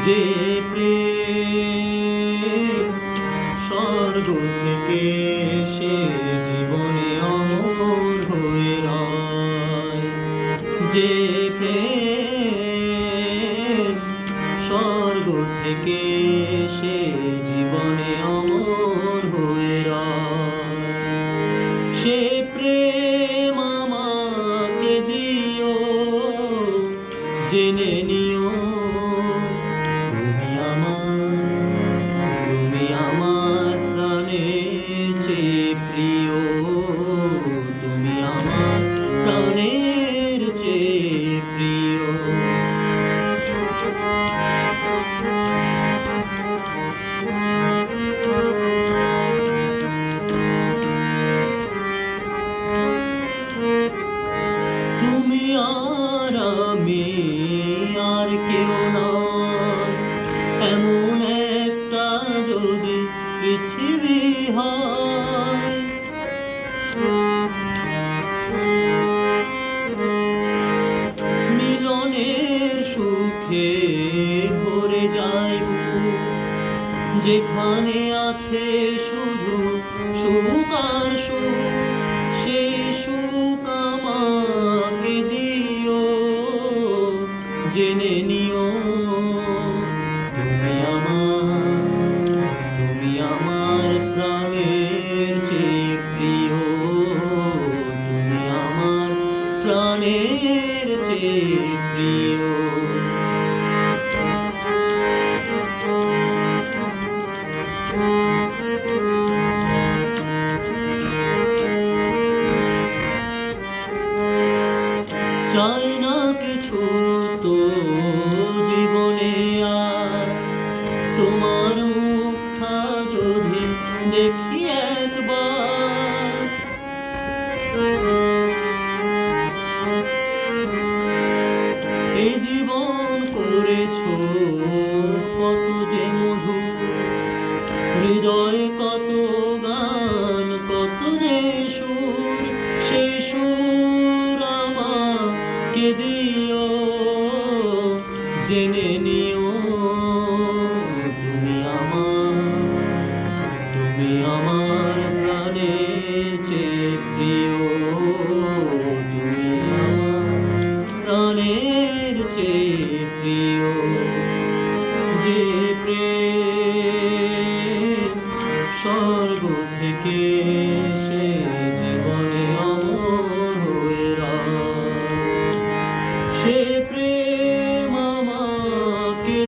যে প্রেম স্বর্গ থেকে সে জীবনে অমর হয়ে রয়, যে প্রেম স্বর্গ থেকে সে জীবনে অমর হয়ে রয়, সে প্রেম আমাকে দিও, জেনে নিও তুমি আমার প্রাণের চেয়ে প্রিয়, তুমি আমার প্রাণের চেয়ে প্রিয়। তুমি আর আমি আর কেউ নয়, এমন একটা যদি পৃথিবী হয়, মিলনের সুখে ভরে যায় বুক, যেখানে আছে শুধু সুখ আর সুখ, সেই সুখ আমাকে দিও, জেনে নিও তুমি আমার প্রাণের চেয়ে প্রিয়, তুমি আমার প্রাণের চেয়ে প্রিয়। চাই না কিছু তো জীবনে আর, তোমার মুখটা যদি দেখি একবার, এই জীবন করেছো কত যে মধু, হৃদয়ে কত গান কত যে সুর, সেই সুর আমাকে দিও, জেনে নিও